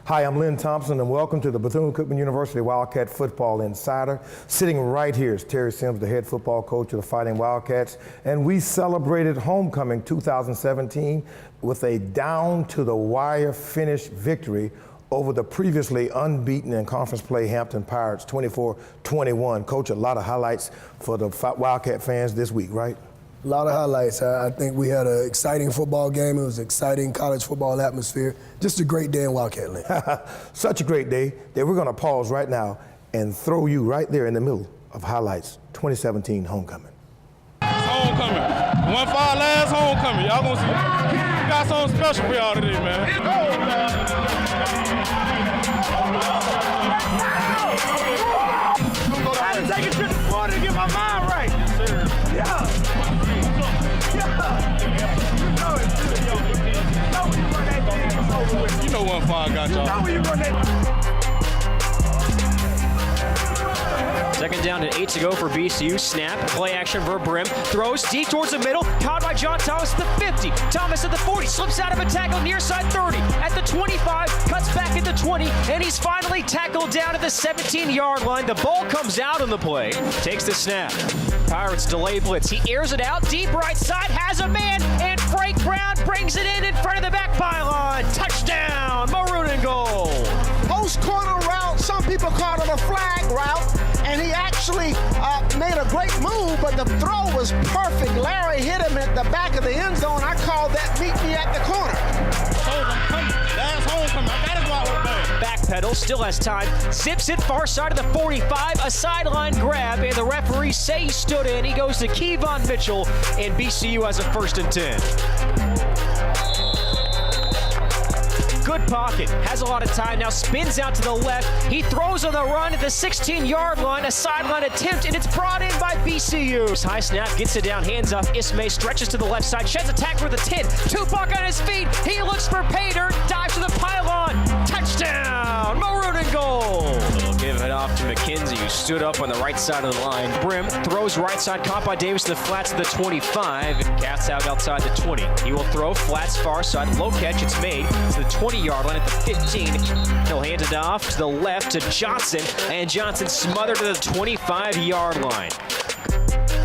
Hi, I'm Lynn Thompson, and welcome to the Bethune-Cookman University Wildcat Football Insider. Sitting right here is Terry Sims, the head football coach of the Fighting Wildcats, and we celebrated homecoming 2017 with a down-to-the-wire finish victory over the previously unbeaten in conference play Hampton Pirates, 24-21. Coach, a lot of highlights for the Wildcat fans this week, right? A lot of highlights. I think we had an exciting football game. It was an exciting college football atmosphere. Just a great day in Wildcat land. Such a great day that we're going to pause right now and throw you right there in the middle of highlights 2017 homecoming. Homecoming. One for our last homecoming. Y'all gonna see. We got something special for y'all today, man. I had to take a trip to Florida to get my mind right. Yes, sir. Yeah. You know what fire got y'all. Second down and 8 to go for BCU. Snap, play action for Brim. Throws deep towards the middle. Caught by John Thomas at the 50. Thomas at the 40. Slips out of a tackle near side 30. At the 25. Cuts back at the 20. And he's finally tackled down at the 17-yard line. The ball comes out on the play. Takes the snap. Pirates delay blitz. He airs it out. Deep right side. Has a man. And Frank Brown brings it in front of the back pylon. Touchdown. Maroon and gold. Post corner route. Some people call it a flag route. And he actually made a great move, but the throw was perfect. Larry hit him at the back of the end zone. I called that meet me at the corner. Last homecoming. I gotta go out with bang. Backpedal, still has time. Zips it far side of the 45. A sideline grab, and the referee say he stood in. He goes to Kevon Mitchell, and BCU has a 1st and 10. Good pocket, has a lot of time now, spins out to the left. He throws on the run at the 16-yard line, a sideline attempt, and it's brought in by BCU. High snap, gets it down, hands off. Ismay stretches to the left side, sheds a tackle with a 10. Tupac on his feet, he looks for Pater, dives to the pylon. Touchdown, maroon and gold. They'll give it off to McKenzie, who stood up on the right side of the line. Brim throws right side, caught by Davis to the flats of the 25. Cats out outside the 20. He will throw flats far side, low catch, it's made to the 20-yard line at the 15. He'll hand it off to the left to Johnson, and Johnson smothered to the 25-yard line.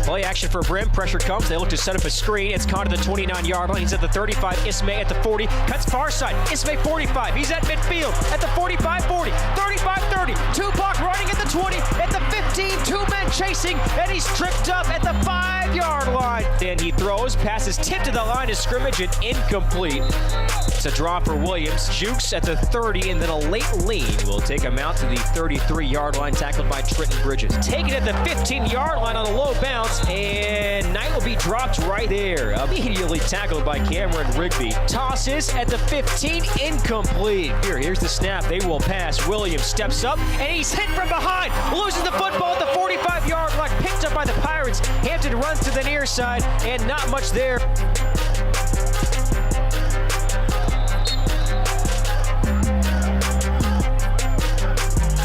Play action for Brim. Pressure comes. They look to set up a screen. It's caught at the 29-yard line. He's at the 35. Ismay at the 40. Cuts far side. Ismay 45. He's at midfield. At the 45, 40. 35, 30. Tupac running at the 20. At the 15. 2 men chasing. And he's tripped up at the 5-yard line. Then he throws. Passes tipped to the line of scrimmage and incomplete. It's a draw for Williams. Jukes at the 30. And then a late lean will take him out to the 33-yard line. Tackled by Trenton Bridges. Taken at the 15-yard line on a low bounce. And Knight will be dropped right there. Immediately tackled by Cameron Rigby. Tosses at the 15, incomplete. Here's the snap. They will pass. Williams steps up, and he's hit from behind. Loses the football at the 45-yard line. Picked up by the Pirates. Hampton runs to the near side, and not much there.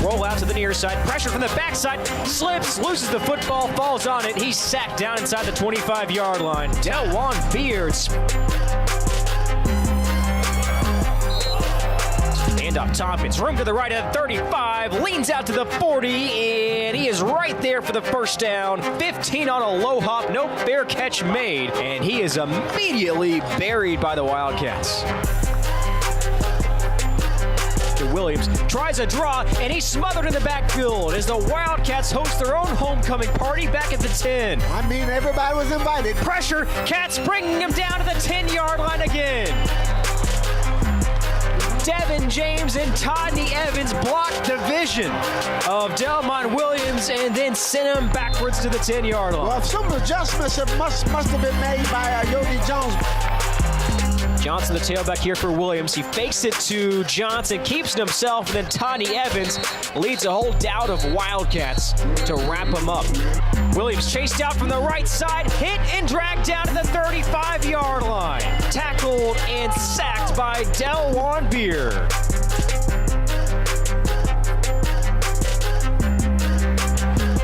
Roll out to the near side, pressure from the backside, slips, loses the football, falls on it. He's sacked down inside the 25-yard line. Delwan Beards. Hand off Tompkins, room to the right of the 35, leans out to the 40, and he is right there for the 1st down. 15 on a low hop, no fair catch made, and he is immediately buried by the Wildcats. Williams tries a draw, and he's smothered in the backfield as the Wildcats host their own homecoming party back at the 10. I mean, everybody was invited. Pressure, Cats bringing him down to the 10-yard line again. Devin James and Todney Evans blocked the vision of Delmont Williams and then sent him backwards to the 10-yard line. Well, some adjustments must have been made by Yogi Jones. Johnson, the tailback here for Williams. He fakes it to Johnson, keeps it himself, and then Todney Evans leads a whole doubt of Wildcats to wrap him up. Williams chased out from the right side, hit and dragged down to the 35-yard line. Tackled and sacked by Delwan Beer.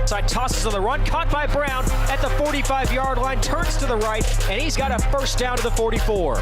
Side tosses on the run, caught by Brown at the 45-yard line, turns to the right, and he's got a 1st down to the 44.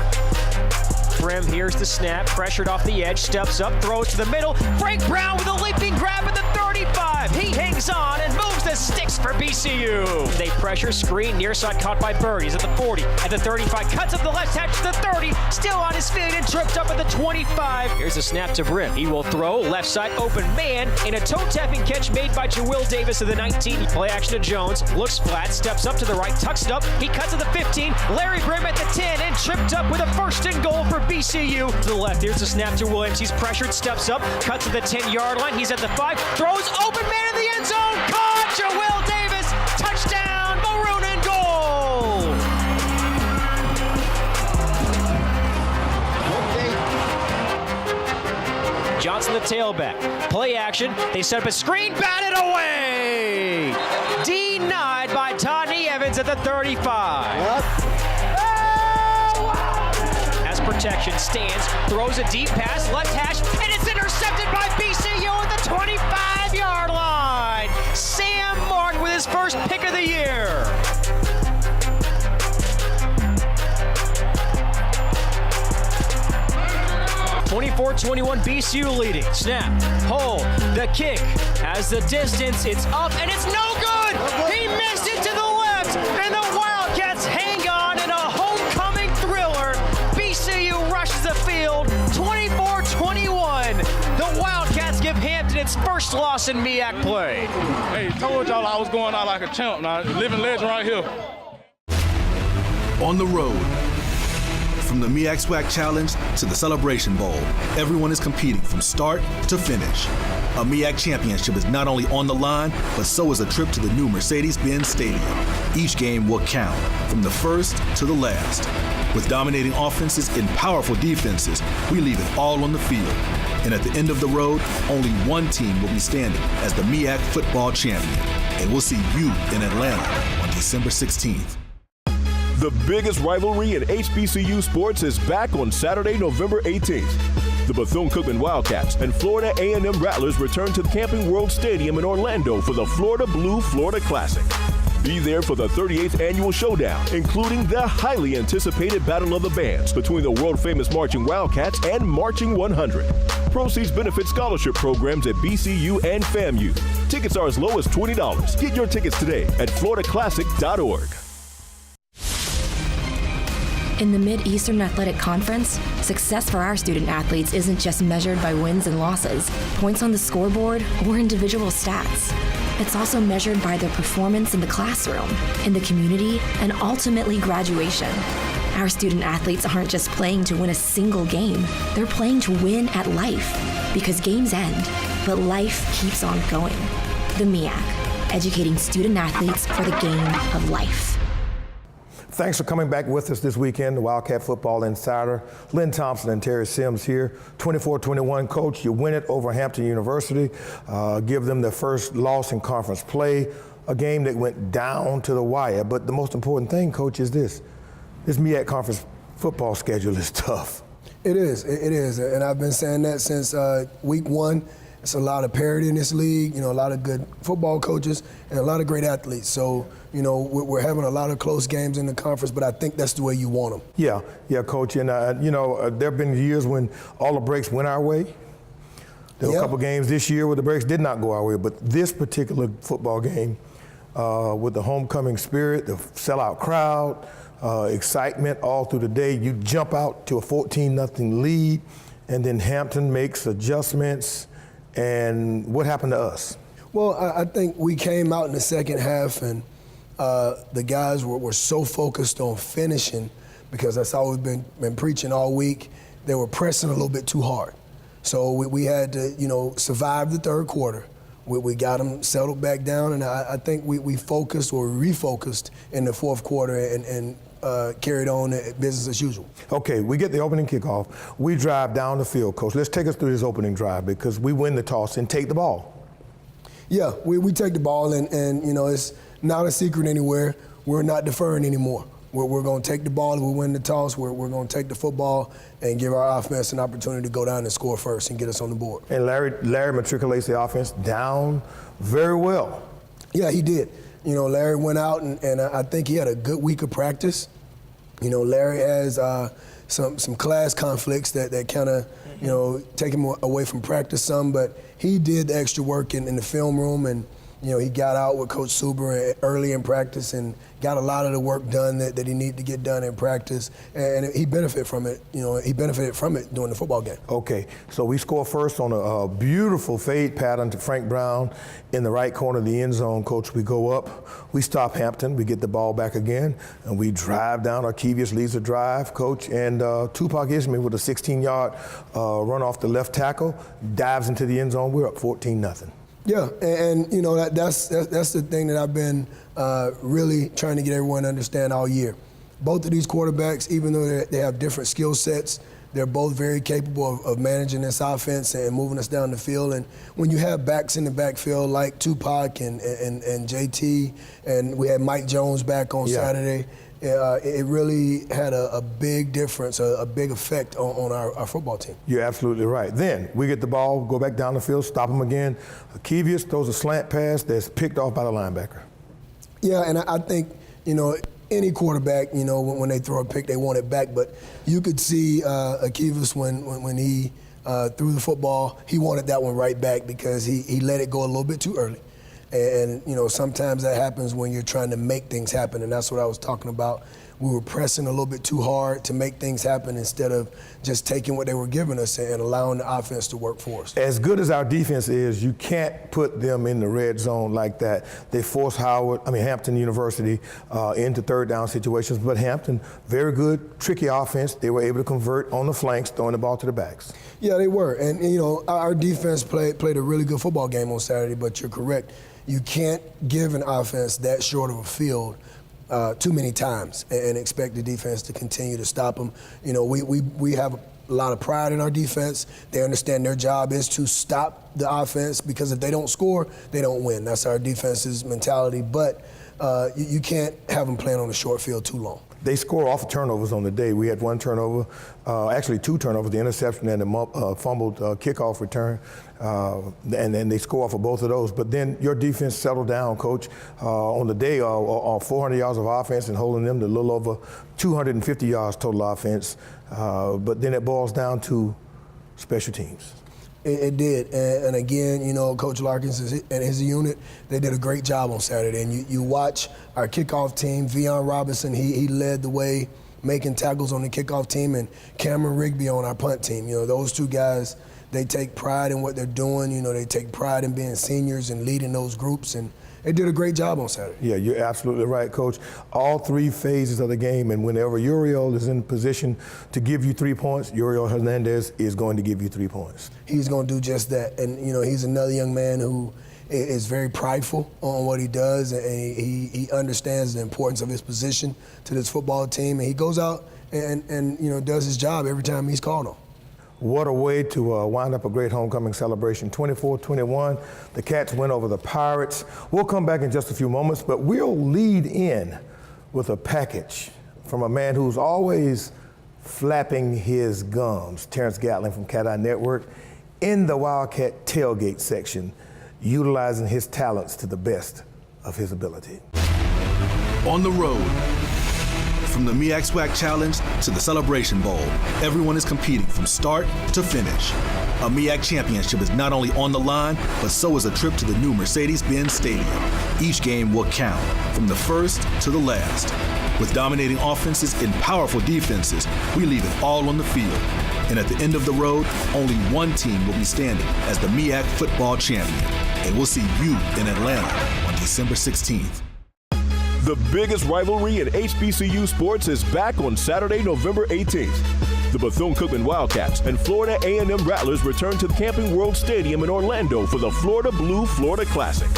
rim. Here's the snap. Pressured off the edge. Steps up. Throws to the middle. Frank Brown with a leaping grab at the 35. He hangs on and moves the sticks for BCU. They pressure screen. Near side caught by Bird. He's at the 40. At the 35. Cuts up the left hash to the 30. Still on his feet and tripped up at the 25. Here's a snap to Brim. He will throw. Left side open man. And a toe-tapping catch made by Will Davis of the 19. Play action to Jones. Looks flat. Steps up to the right. Tucks it up. He cuts to the 15. Larry Brim at the 10 and tripped up with a first and goal for BCU. To the left, here's a snap to Williams. He's pressured, steps up, cuts to the 10-yard line. He's at the 5, throws open man in the end zone. Caught! Will Davis, touchdown, maroon and goal. Johnson the tailback. Play action. They set up a screen, batted away. Denied by Todney Evans at the 35. Protection, stands, throws a deep pass, left hash, and it's intercepted by BCU at the 25-yard line. Sam Martin with his first pick of the year. (24-21) BCU leading. Snap, hold, the kick has the distance. It's up and it's no good. He missed it to the left, and the Wildcats hang on in a homecoming thriller. BCU rushes the field, 24-21. The Wildcats give Hampton its first loss in MEAC play. Hey, told y'all I was going out like a champ. Now, living legend right here. On the road, from the MEAC SWAC Challenge to the Celebration Bowl, everyone is competing from start to finish. A MEAC championship is not only on the line, but so is a trip to the new Mercedes-Benz Stadium. Each game will count, from the first to the last. With dominating offenses and powerful defenses, we leave it all on the field. And at the end of the road, only one team will be standing as the MEAC football champion. And we'll see you in Atlanta on December 16th. The biggest rivalry in HBCU sports is back on Saturday, November 18th. The Bethune-Cookman Wildcats and Florida A&M Rattlers return to the Camping World Stadium in Orlando for the Florida Blue Florida Classic. Be there for the 38th annual showdown, including the highly anticipated Battle of the Bands between the world-famous Marching Wildcats and Marching 100. Proceeds benefit scholarship programs at BCU and FAMU. Tickets are as low as $20. Get your tickets today at floridaclassic.org. In the Mid-Eastern Athletic Conference, success for our student athletes isn't just measured by wins and losses, points on the scoreboard, or individual stats. It's also measured by their performance in the classroom, in the community, and ultimately graduation. Our student athletes aren't just playing to win a single game, they're playing to win at life. Because games end, but life keeps on going. The MEAC, educating student athletes for the game of life. Thanks for coming back with us this weekend, the Wildcat Football Insider. Lynn Thompson and Terry Sims here. 24-21, Coach, you win it over Hampton University. Give them their first loss in conference play, a game that went down to the wire. But the most important thing, Coach, is this MEAC conference football schedule is tough. It is, and I've been saying that since week one. It's a lot of parity in this league, a lot of good football coaches and a lot of great athletes. So, we're having a lot of close games in the conference, but I think that's the way you want them. Yeah, Coach. And, there have been years when all the breaks went our way. There were a couple games this year where the breaks did not go our way, but this particular football game, with the homecoming spirit, the sellout crowd, excitement all through the day, you jump out to a 14-0 lead, and then Hampton makes adjustments. And what happened to us? Well, I think we came out in the second half and the guys were so focused on finishing, because that's all we've been preaching all week. They were pressing a little bit too hard. So we had to, survive the third quarter. We got them settled back down, and I think we focused or refocused in the fourth quarter and carried on business as usual. Okay, we get the opening kickoff. We drive down the field, Coach. Let's take us through this opening drive, because we win the toss and take the ball. Yeah, we take the ball, and it's not a secret anywhere. We're not deferring anymore. We're going to take the ball, we win the toss. We're going to take the football and give our offense an opportunity to go down and score first and get us on the board. And Larry matriculates the offense down very well. Yeah, he did. Larry went out, and I think he had a good week of practice. Larry has some class conflicts that kind of, take him away from practice some, but he did the extra work in the film room, and he got out with Coach Suber early in practice and got a lot of the work done that he needed to get done in practice, and he benefited from it. He benefited from it during the football game. Okay, so we score first on a beautiful fade pattern to Frank Brown in the right corner of the end zone. Coach, we go up, we stop Hampton, we get the ball back again, and we drive down. Arkevius leads the drive, Coach, and Tupac Ismail with a 16-yard run off the left tackle, dives into the end zone. We're up 14-0. Yeah, and that's the thing that I've been really trying to get everyone to understand all year. Both of these quarterbacks, even though they have different skill sets, they're both very capable of managing this offense and moving us down the field. And when you have backs in the backfield like Tupac and JT, and we had Mike Jones back on Saturday, it really had a big difference, a big effect on our football team. You're absolutely right. Then we get the ball, go back down the field, stop him again. Arkevius throws a slant pass that's picked off by the linebacker. Yeah, and I think, any quarterback, when they throw a pick, they want it back. But you could see Arkevius when he threw the football, he wanted that one right back because he let it go a little bit too early. And sometimes that happens when you're trying to make things happen, and that's what I was talking about. We were pressing a little bit too hard to make things happen instead of just taking what they were giving us and allowing the offense to work for us. As good as our defense is, you can't put them in the red zone like that. They force Hampton University into third down situations, but Hampton, very good, tricky offense. They were able to convert on the flanks, throwing the ball to the backs. Yeah, they were, and our defense played a really good football game on Saturday, but you're correct. You can't give an offense that short of a field too many times and expect the defense to continue to stop them. We have a lot of pride in our defense. They understand their job is to stop the offense because if they don't score, they don't win. That's our defense's mentality. But you can't have them playing on the short field too long. They score off of turnovers on the day. We had one turnover, actually two turnovers, the interception and the fumbled kickoff return, and then they score off of both of those. But then your defense settled down, Coach, on the day, 400 yards of offense and holding them to a little over 250 yards total offense. But then it boils down to special teams. It did, and again, Coach Larkins and his unit, they did a great job on Saturday. And you watch our kickoff team, Vion Robinson, he led the way, making tackles on the kickoff team, and Cameron Rigby on our punt team. Those two guys, they take pride in what they're doing. They take pride in being seniors and leading those groups, and they did a great job on Saturday. Yeah, you're absolutely right, Coach. All three phases of the game, and whenever Uriel is in position to give you 3 points, Uriel Hernandez is going to give you 3 points. He's going to do just that. And, he's another young man who is very prideful on what he does, and he understands the importance of his position to this football team, and he goes out and does his job every time he's called on. What a way to wind up a great homecoming celebration. 24-21, the Cats win over the Pirates. We'll come back in just a few moments, but we'll lead in with a package from a man who's always flapping his gums, Terrence Gatling from Cat Eye Network, in the Wildcat tailgate section, utilizing his talents to the best of his ability. On the road, from the MEAC SWAC Challenge to the Celebration Bowl, everyone is competing from start to finish. A MEAC championship is not only on the line, but so is a trip to the new Mercedes-Benz Stadium. Each game will count, from the first to the last. With dominating offenses and powerful defenses, we leave it all on the field. And at the end of the road, only one team will be standing as the MEAC football champion. And we'll see you in Atlanta on December 16th. The biggest rivalry in HBCU sports is back on Saturday, November 18th. The Bethune-Cookman Wildcats and Florida A&M Rattlers return to the Camping World Stadium in Orlando for the Florida Blue Florida Classic.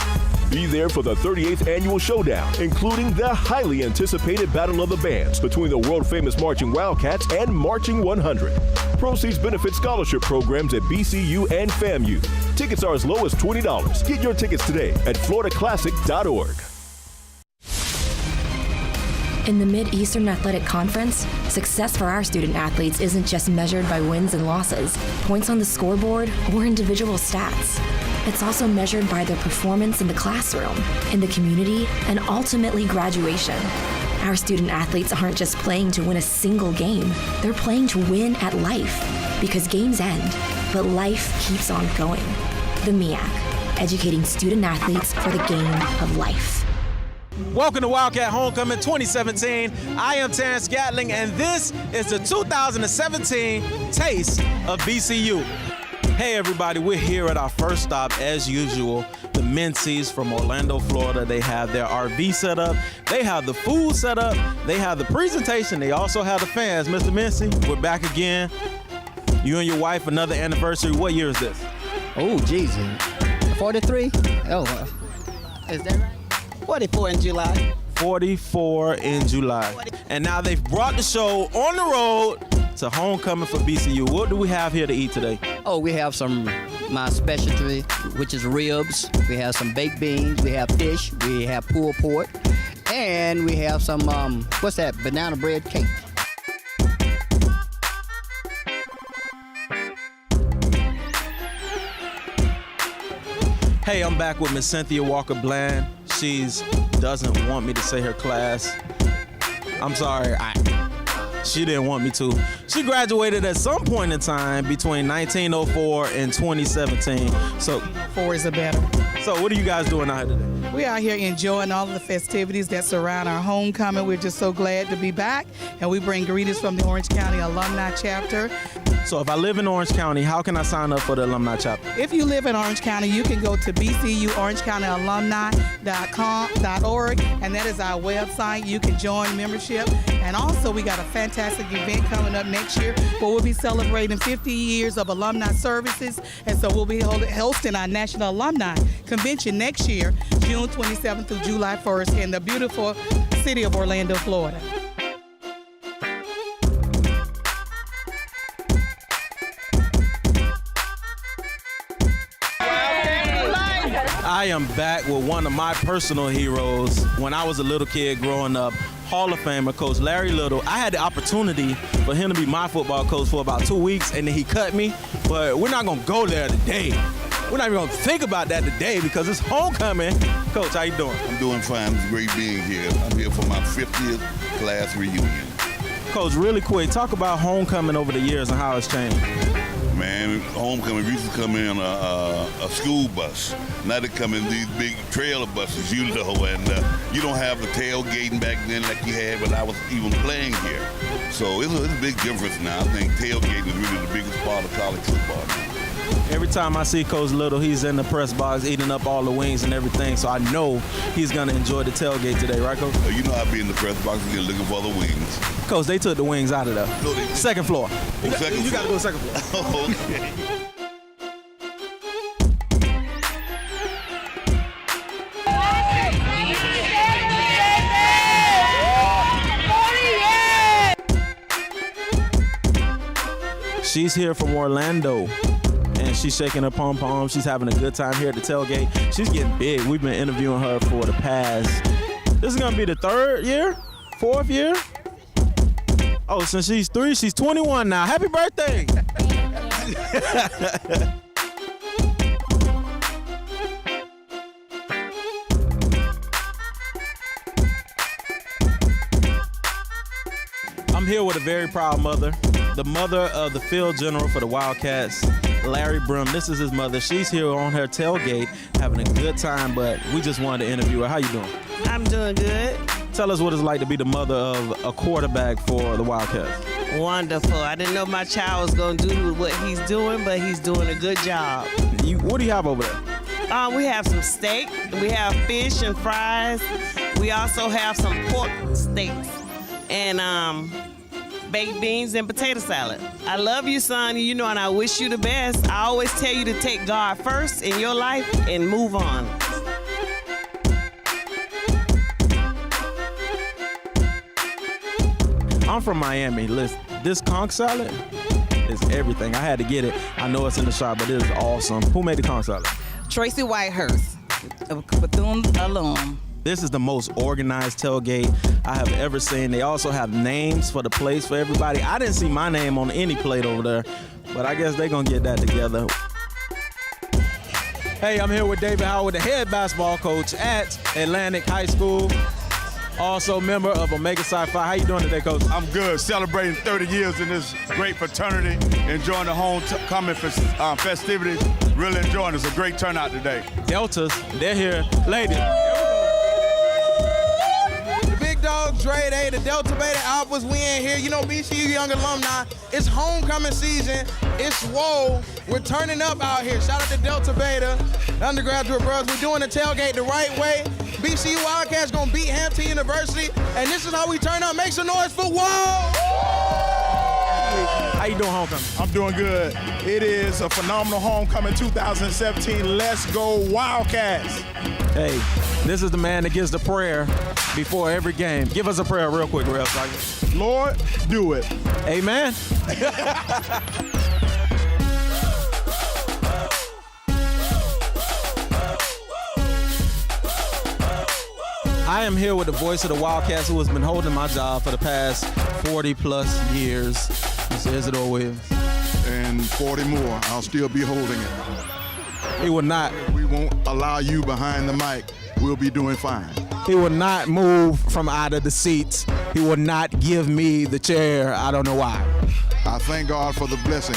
Be there for the 38th annual showdown, including the highly anticipated Battle of the Bands between the world-famous Marching Wildcats and Marching 100. Proceeds benefit scholarship programs at BCU and FAMU. Tickets are as low as $20. Get your tickets today at floridaclassic.org. In the Mid-Eastern Athletic Conference, success for our student athletes isn't just measured by wins and losses, points on the scoreboard, or individual stats. It's also measured by their performance in the classroom, in the community, and ultimately graduation. Our student athletes aren't just playing to win a single game, they're playing to win at life. Because games end, but life keeps on going. The MEAC, educating student athletes for the game of life. Welcome to Wildcat Homecoming 2017. I am Terrence Gatling, and this is the 2017 Taste of BCU. Hey everybody, we're here at our first stop as usual, the Menzies from Orlando, Florida. They have their RV set up, they have the food set up, they have the presentation, they also have the fans. Mr. Menzie, we're back again. You and your wife, another anniversary. What year is this? Oh, geez. 43? Oh, is that right? 44 in July. 44 in July. And now they've brought the show on the road to homecoming for BCU. What do we have here to eat today? Oh, we have my specialty, which is ribs. We have some baked beans. We have fish. We have pulled pork. And we have some, what's that, banana bread cake. Hey, I'm back with Miss Cynthia Walker-Bland. She doesn't want me to say her class. I'm sorry, she didn't want me to. She graduated at some point in time between 1904 and 2017. So 4 is a better. So what are you guys doing out here today? We're out here enjoying all of the festivities that surround our homecoming. We're just so glad to be back, and we bring greetings from the Orange County Alumni Chapter. So if I live in Orange County, how can I sign up for the Alumni Chapter? If you live in Orange County, you can go to bcuorangecountyalumni.org, and that is our website. You can join membership. And also, we got a fantastic event coming up next year where we'll be celebrating 50 years of alumni services. And so we'll be hosting our National Alumni Convention next year, June 27th through July 1st in the beautiful city of Orlando, Florida. I am back with one of my personal heroes. When I was a little kid growing up, Hall of Famer Coach Larry Little. I had the opportunity for him to be my football coach for about 2 weeks, and then he cut me. But we're not gonna go there today. We're not even gonna think about that today because it's homecoming. Coach, how you doing? I'm doing fine. It's great being here. I'm here for my 50th class reunion. Coach, really quick, talk about homecoming over the years and how it's changed. Man, homecoming, we used to come in a school bus. Now they come in these big trailer buses, you know, and you don't have the tailgating back then like you had when I was even playing here. So it's a big difference now. I think tailgating is really the biggest part of college football now. Every time I see Coach Little, he's in the press box eating up all the wings and everything, so I know he's going to enjoy the tailgate today, right, Coach? You know I'll be in the press box again looking for the wings. Coach, they took the wings out of there. No, second floor. You got to go second floor. Oh, okay. She's here from Orlando, and she's shaking her pom-pom. She's having a good time here at the tailgate. She's getting big. We've been interviewing her for the past, this is going to be the 3rd year? 4th year? Oh, since she's 3, she's 21 now. Happy birthday! I'm here with a very proud mother, the mother of the field general for the Wildcats, Larry Brim. This is his mother. She's here on her tailgate having a good time, but we just wanted to interview her. How you doing? I'm doing good. Tell us what it's like to be the mother of a quarterback for the Wildcats. Wonderful. I didn't know my child was going to do what he's doing, but he's doing a good job. What do you have over there? We have some steak. We have fish and fries. We also have some pork steaks and baked beans and potato salad. I love you, son, you know, and I wish you the best. I always tell you to take God first in your life and move on. I'm from Miami. Listen, this conch salad is everything. I had to get it. I know it's in the shop, but it is awesome. Who made the conch salad? Tracy Whitehurst, a Bethune alum. This is the most organized tailgate I have ever seen. They also have names for the plates for everybody. I didn't see my name on any plate over there, but I guess they're going to get that together. Hey, I'm here with David Howard, the head basketball coach at Atlantic High School. also member of Omega Psi Phi. How you doing today, Coach? I'm good. Celebrating 30 years in this great fraternity, enjoying the homecoming festivities. Really enjoying it. It's a great turnout today. Deltas, they're here. Ladies. The big dogs, Dre Day, the Delta Beta Alphas, we in here. You know, BCU Young Alumni. It's homecoming season. It's swole. We're turning up out here. Shout out to Delta Beta, the undergraduate brothers. We're doing the tailgate the right way. BCU Wildcats gonna beat Hampton University, and this is how we turn up. Make some noise for Wall! How you doing, homecoming? I'm doing good. It is a phenomenal homecoming 2017. Let's go Wildcats. Hey, this is the man that gives the prayer before every game. Give us a prayer real quick, Real Sergeant. Lord, do it. Amen. I am here with the voice of the Wildcats who has been holding my job for the past 40 plus years. Mr. Isidore Williams. And 40 more, I'll still be holding it. He will not. We won't allow you behind the mic. We'll be doing fine. He will not move from out of the seats. He will not give me the chair. I don't know why. I thank God for the blessing,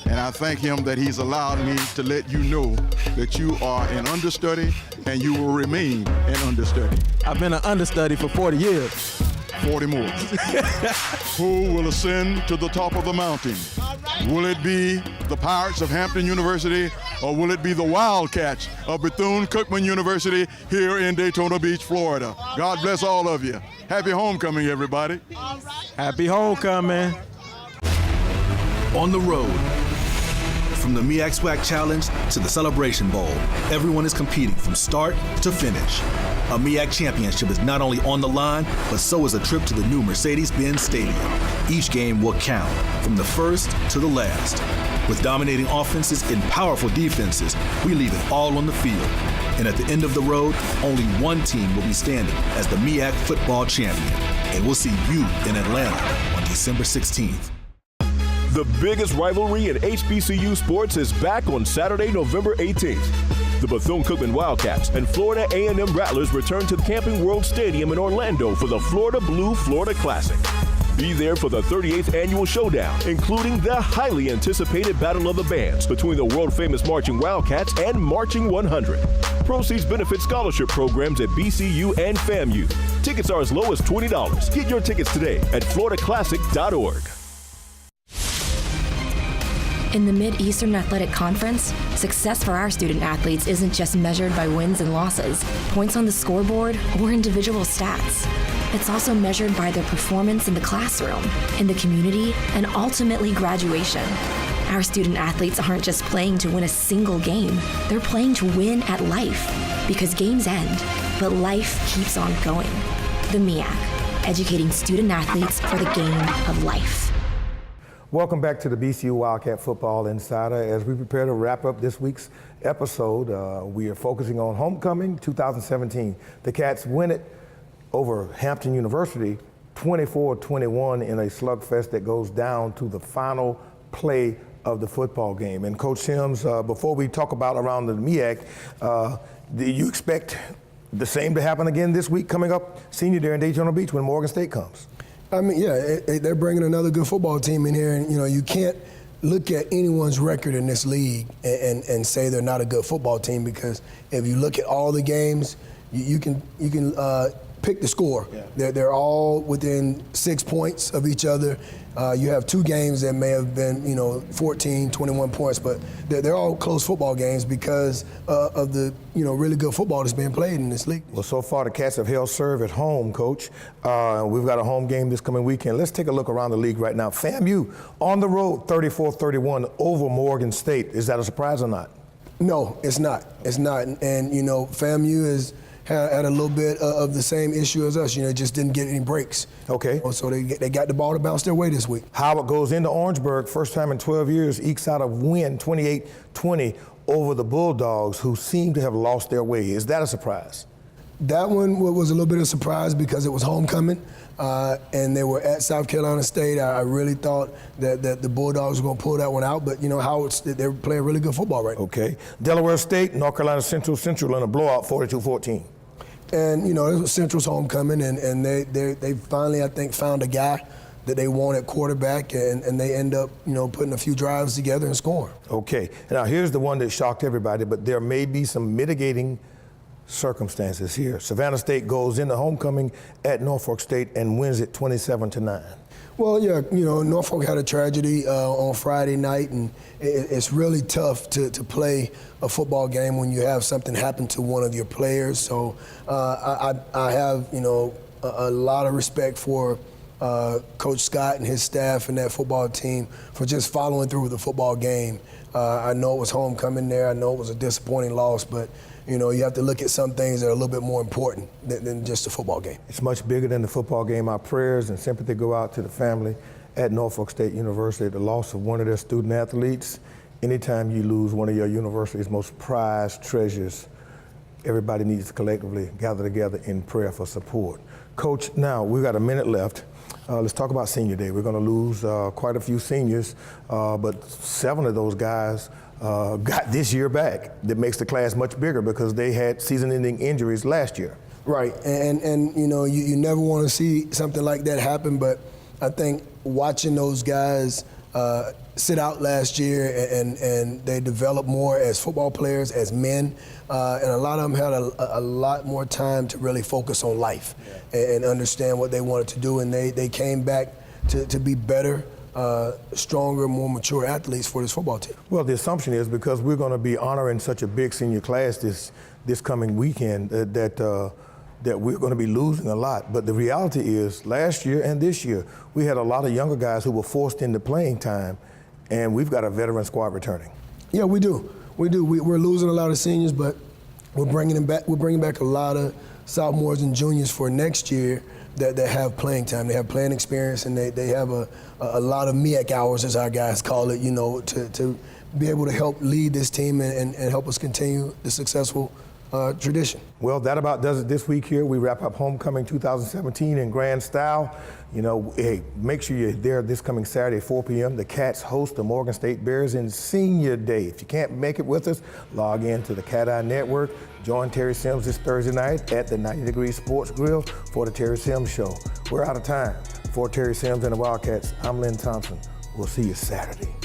and I thank him that he's allowed me to let you know that you are an understudy and you will remain an understudy. I've been an understudy for 40 years. 40 more. Who will ascend to the top of the mountain? Will it be the Pirates of Hampton University, or will it be the Wildcats of Bethune-Cookman University here in Daytona Beach, Florida? God bless all of you. Happy homecoming, everybody. Happy homecoming. On the road, from the MEAC SWAC Challenge to the Celebration Bowl, everyone is competing from start to finish. A MEAC championship is not only on the line, but so is a trip to the new Mercedes-Benz Stadium. Each game will count, from the first to the last. With dominating offenses and powerful defenses, we leave it all on the field. And at the end of the road, only one team will be standing as the MEAC football champion. And we'll see you in Atlanta on December 16th. The biggest rivalry in HBCU sports is back on Saturday, November 18th. The Bethune-Cookman Wildcats and Florida A&M Rattlers return to the Camping World Stadium in Orlando for the Florida Blue Florida Classic. Be there for the 38th annual showdown, including the highly anticipated Battle of the Bands between the world-famous Marching Wildcats and Marching 100. Proceeds benefit scholarship programs at BCU and FAMU. Tickets are as low as $20. Get your tickets today at floridaclassic.org. In the Mid-Eastern Athletic Conference, success for our student athletes isn't just measured by wins and losses, points on the scoreboard, or individual stats. It's also measured by their performance in the classroom, in the community, and ultimately graduation. Our student athletes aren't just playing to win a single game, they're playing to win at life. Because games end, but life keeps on going. The MEAC, educating student athletes for the game of life. Welcome back to the BCU Wildcat Football Insider. As we prepare to wrap up this week's episode, we are focusing on homecoming 2017. The Cats win it over Hampton University 24-21 in a slugfest that goes down to the final play of the football game. And Coach Sims, before we talk about around the MEAC, do you expect the same to happen again this week coming up senior day in Daytona Beach when Morgan State comes? I mean, yeah, they're bringing another good football team in here, and you can't look at anyone's record in this league and say they're not a good football team, because if you look at all the games, you can pick the score. Yeah. They're all within 6 points of each other. You have two games that may have been 14, 21 points, but they're all close football games because of the really good football that's being played in this league. Well, so far the Cats have held serve at home, Coach. We've got a home game this coming weekend. Let's take a look around the league right now. FAMU on the road, 34-31 over Morgan State. Is that a surprise or not? No, it's not. It's not. And FAMU had a little bit of the same issue as us. Just didn't get any breaks. Okay. So they got the ball to bounce their way this week. Howard goes into Orangeburg, first time in 12 years, ekes out a win, 28-20 over the Bulldogs, who seem to have lost their way. Is that a surprise? That one was a little bit of a surprise because it was homecoming, and they were at South Carolina State. I really thought that the Bulldogs were going to pull that one out, but Howard, they're playing really good football right now. Okay. Delaware State, North Carolina Central in a blowout, 42-14. And, you know, it was Central's homecoming, and they finally, I think, found a guy that they want at quarterback, and they end up, you know, putting a few drives together and scoring. Okay, now here's the one that shocked everybody, but there may be some mitigating circumstances here. Savannah State goes into homecoming at Norfolk State and wins it 27-9. Well, yeah, you know, Norfolk had a tragedy on Friday night, and it's really tough to play a football game when you have something happen to one of your players. So I have, you know, a lot of respect for Coach Scott and his staff and that football team for just following through with the football game. I know it was homecoming there. I know it was a disappointing loss, but you know, you have to look at some things that are a little bit more important than just a football game. It's much bigger than the football game. Our prayers and sympathy go out to the family at Norfolk State University. The loss of one of their student athletes. Anytime you lose one of your university's most prized treasures, everybody needs to collectively gather together in prayer for support. Coach, now we've got a minute left. Let's talk about senior day. We're going to lose quite a few seniors, but 7 of those guys got this year back. That makes the class much bigger because they had season-ending injuries last year. Right, and you know, you never want to see something like that happen, but I think watching those guys sit out last year and they developed more as football players, as men, and a lot of them had a lot more time to really focus on life and understand what they wanted to do, and they came back to be better, stronger, more mature athletes for this football team. Well, the assumption is because we're going to be honoring such a big senior class this coming weekend that we're going to be losing a lot. But the reality is last year and this year, we had a lot of younger guys who were forced into playing time, and we've got a veteran squad returning. Yeah, we do. We're losing a lot of seniors, but we're bringing them back. We're bringing back a lot of sophomores and juniors for next year that have playing time. They have playing experience, and they have a lot of MEAC hours, as our guys call it, you know, to be able to help lead this team and help us continue the successful tradition. Well, that about does it this week here. We wrap up Homecoming 2017 in grand style. You know, hey, make sure you're there this coming Saturday at 4 p.m. The Cats host the Morgan State Bears in Senior Day. If you can't make it with us, log in to the Cat Eye Network. Join Terry Sims this Thursday night at the 90 Degree Sports Grill for the Terry Sims Show. We're out of time. For Terry Sims and the Wildcats, I'm Lynn Thompson. We'll see you Saturday.